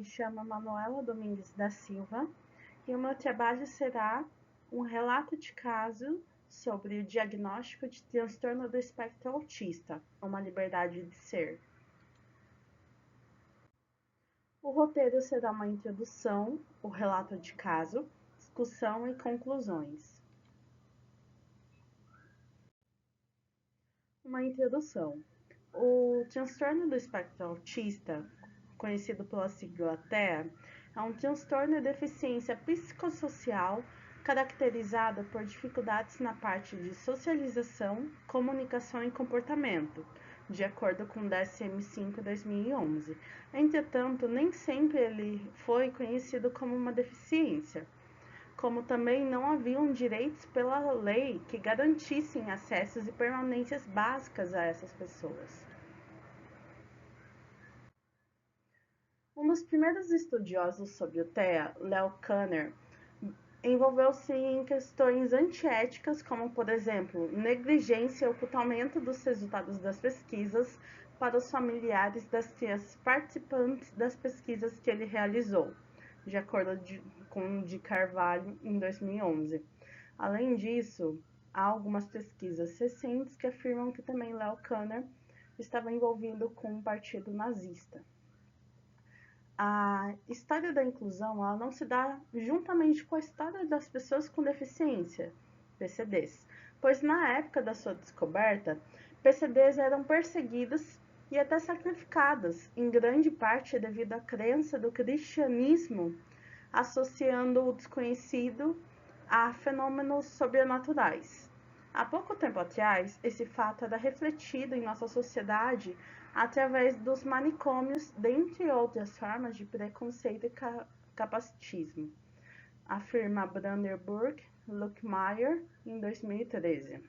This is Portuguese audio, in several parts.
me chamo Manuela Domingues da Silva e o meu trabalho será um relato de caso sobre o diagnóstico de transtorno do espectro autista, uma liberdade de ser. O roteiro será uma introdução, o relato de caso, discussão e conclusões. Uma introdução. O transtorno do espectro autista, conhecido pela sigla TEA, é um transtorno de deficiência psicossocial caracterizada por dificuldades na parte de socialização, comunicação e comportamento, de acordo com o DSM-5 2011. Entretanto, nem sempre ele foi conhecido como uma deficiência, como também não haviam direitos pela lei que garantissem acessos e permanências básicas a essas pessoas. Um dos primeiros estudiosos sobre o TEA, Leo Kanner, envolveu-se em questões antiéticas, como, por exemplo, negligência e ocultamento dos resultados das pesquisas para os familiares das crianças participantes das pesquisas que ele realizou, de acordo com de Carvalho, em 2011. Além disso, há algumas pesquisas recentes que afirmam que também Leo Kanner estava envolvido com o partido nazista. A história da inclusão ela não se dá juntamente com a história das pessoas com deficiência, PCDs, pois na época da sua descoberta, PCDs eram perseguidas e até sacrificadas, em grande parte devido à crença do cristianismo associando o desconhecido a fenômenos sobrenaturais. Há pouco tempo atrás, esse fato era refletido em nossa sociedade através dos manicômios, dentre outras formas de preconceito e capacitismo, afirma Brandenburg Luckmeyer em 2013.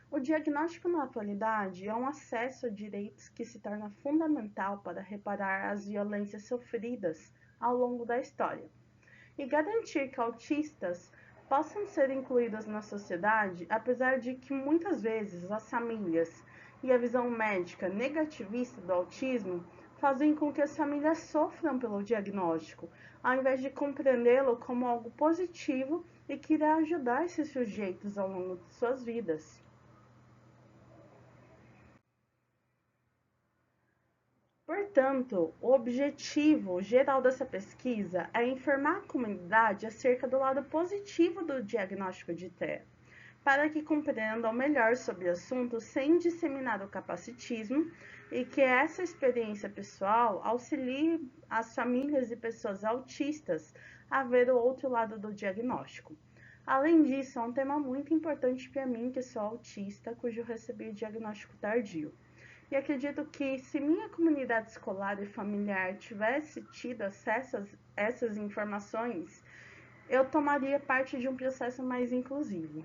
O diagnóstico na atualidade é um acesso a direitos que se torna fundamental para reparar as violências sofridas ao longo da história e garantir que autistas possam ser incluídos na sociedade, apesar de que muitas vezes as famílias e a visão médica negativista do autismo fazem com que as famílias sofram pelo diagnóstico, ao invés de compreendê-lo como algo positivo e que irá ajudar esses sujeitos ao longo de suas vidas. Portanto, o objetivo geral dessa pesquisa é informar a comunidade acerca do lado positivo do diagnóstico de TEA, para que compreendam melhor sobre o assunto sem disseminar o capacitismo e que essa experiência pessoal auxilie as famílias e pessoas autistas a ver o outro lado do diagnóstico. Além disso, é um tema muito importante para mim, que sou autista, cujo recebi diagnóstico tardio. E acredito que se minha comunidade escolar e familiar tivesse tido acesso a essas informações, eu tomaria parte de um processo mais inclusivo.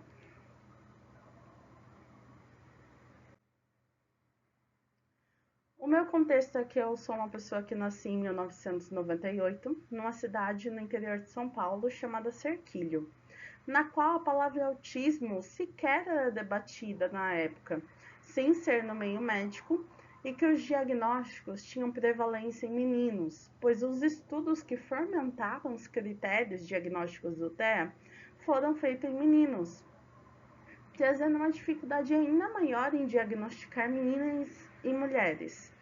O meu contexto é que eu sou uma pessoa que nasci em 1998, numa cidade no interior de São Paulo chamada Serquilho, na qual a palavra autismo sequer era debatida na época, sem ser no meio médico, e que os diagnósticos tinham prevalência em meninos, pois os estudos que fomentavam os critérios diagnósticos do TEA foram feitos em meninos, trazendo uma dificuldade ainda maior em diagnosticar meninas e mulheres.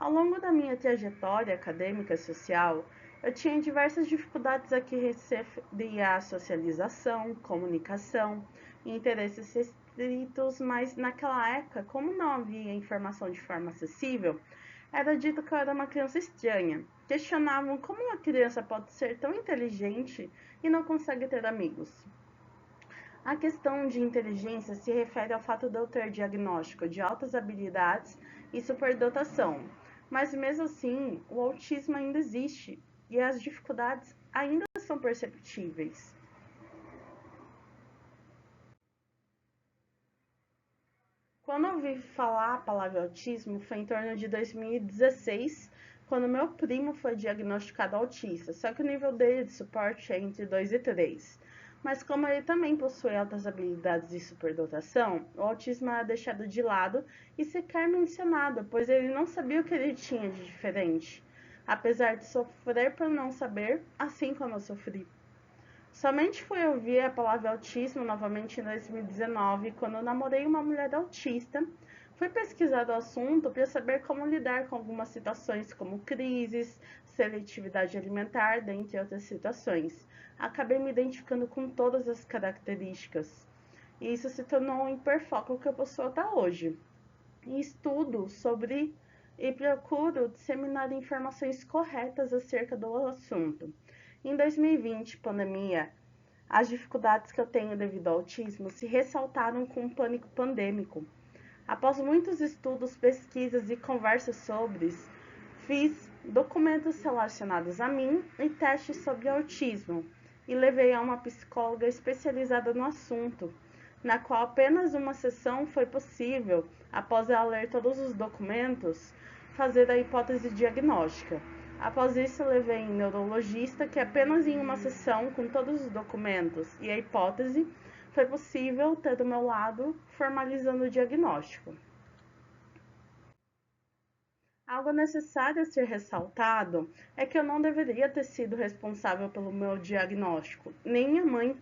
Ao longo da minha trajetória acadêmica e social, eu tinha diversas dificuldades a que referia à socialização, comunicação e interesses restritos, mas naquela época, como não havia informação de forma acessível, era dito que eu era uma criança estranha. Questionavam como uma criança pode ser tão inteligente e não consegue ter amigos. A questão de inteligência se refere ao fato de eu ter diagnóstico de altas habilidades e superdotação, mas mesmo assim, o autismo ainda existe e as dificuldades ainda são perceptíveis. Quando eu ouvi falar a palavra autismo foi em torno de 2016, quando meu primo foi diagnosticado autista, só que o nível dele de suporte é entre 2 e 3. Mas como ele também possui altas habilidades de superdotação, o autismo era deixado de lado e sequer mencionado, pois ele não sabia o que ele tinha de diferente. apesar de sofrer por não saber, assim como eu sofri. Somente fui ouvir a palavra autismo novamente em 2019, quando eu namorei uma mulher autista. Fui pesquisar o assunto para saber como lidar com algumas situações, como crises, seletividade alimentar, dentre outras situações. Acabei me identificando com todas as características, e isso se tornou um hiperfoco que eu possuo até hoje. E estudo sobre e procuro disseminar informações corretas acerca do assunto. Em 2020, pandemia, as dificuldades que eu tenho devido ao autismo se ressaltaram com um pânico pandêmico. Após muitos estudos, pesquisas e conversas sobre, fiz documentos relacionados a mim e testes sobre autismo, e levei a uma psicóloga especializada no assunto, na qual apenas uma sessão foi possível, após ela ler todos os documentos, fazer a hipótese diagnóstica. Após isso, levei em neurologista, que apenas em uma sessão, com todos os documentos e a hipótese, foi possível ter do meu lado, formalizando o diagnóstico. Algo necessário a ser ressaltado é que eu não deveria ter sido responsável pelo meu diagnóstico, nem minha mãe,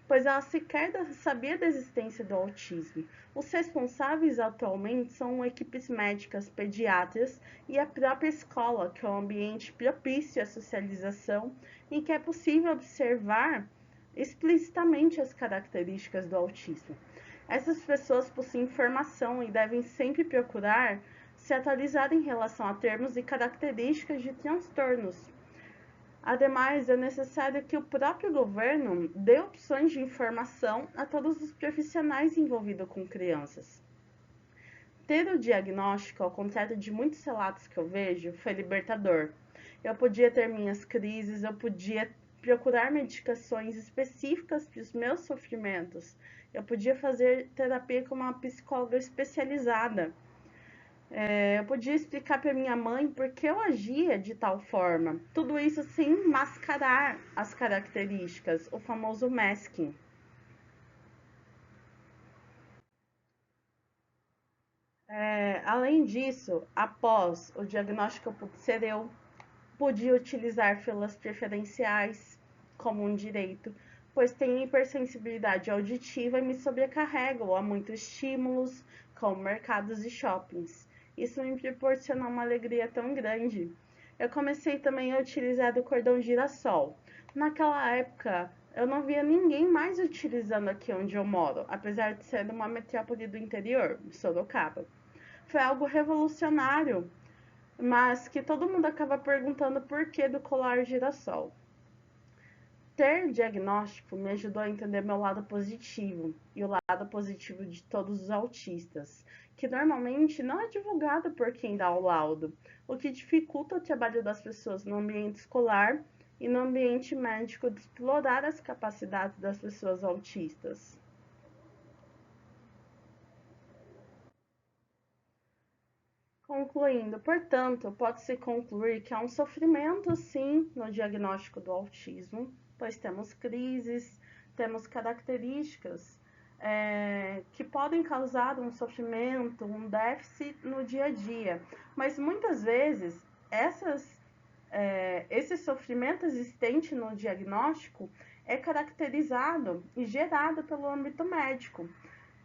pois ela sequer sabia da existência do autismo. Os responsáveis atualmente são equipes médicas, pediatras e a própria escola, que é um ambiente propício à socialização em que é possível observar explicitamente as características do autismo. Essas pessoas possuem informação e devem sempre procurar se atualizar em relação a termos e características de transtornos. Ademais, é necessário que o próprio governo dê opções de informação a todos os profissionais envolvidos com crianças. Ter o diagnóstico, ao contrário de muitos relatos que eu vejo, foi libertador. Eu podia ter minhas crises, eu podia procurar medicações específicas para os meus sofrimentos, eu podia fazer terapia com uma psicóloga especializada. Eu podia explicar para minha mãe por que eu agia de tal forma. Tudo isso sem mascarar as características, o famoso masking. Além disso, após o diagnóstico ser eu, podia utilizar filas preferenciais como um direito, pois tenho hipersensibilidade auditiva e me sobrecarrego a muitos estímulos, como mercados e shoppings. Isso me proporcionou uma alegria tão grande. Eu comecei também a utilizar o cordão girassol. Naquela época, eu não via ninguém mais utilizando aqui onde eu moro, apesar de ser uma metrópole do interior, Sorocaba. Foi algo revolucionário, mas que todo mundo acaba perguntando por que do colar girassol. Ter diagnóstico me ajudou a entender meu lado positivo e o lado positivo de todos os autistas, que normalmente não é divulgado por quem dá o laudo, o que dificulta o trabalho das pessoas no ambiente escolar e no ambiente médico de explorar as capacidades das pessoas autistas. Concluindo, portanto, pode-se concluir que há um sofrimento, sim, no diagnóstico do autismo, pois temos crises, temos características que podem causar um sofrimento, um déficit no dia a dia, mas muitas vezes esse sofrimento existente no diagnóstico é caracterizado e gerado pelo âmbito médico.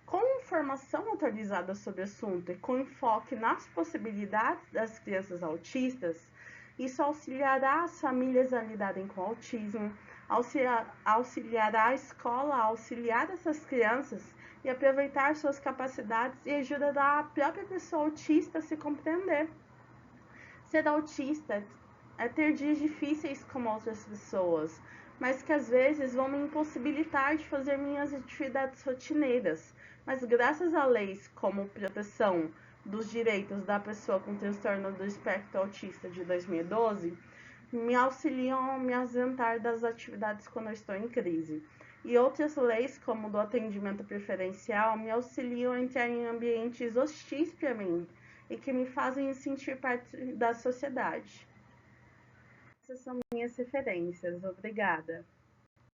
Com informação atualizada sobre o assunto e com enfoque nas possibilidades das crianças autistas, isso auxiliará as famílias a lidarem com o autismo, auxiliará a escola a auxiliar essas crianças e aproveitar suas capacidades e ajudará a própria pessoa autista a se compreender. Ser autista é ter dias difíceis como outras pessoas, mas que às vezes vão me impossibilitar de fazer minhas atividades rotineiras. Mas graças a leis como proteção dos direitos da pessoa com transtorno do espectro autista de 2012, me auxiliam a me ausentar das atividades quando eu estou em crise. E outras leis, como do atendimento preferencial, me auxiliam a entrar em ambientes hostis para mim e que me fazem sentir parte da sociedade. Essas são minhas referências. Obrigada.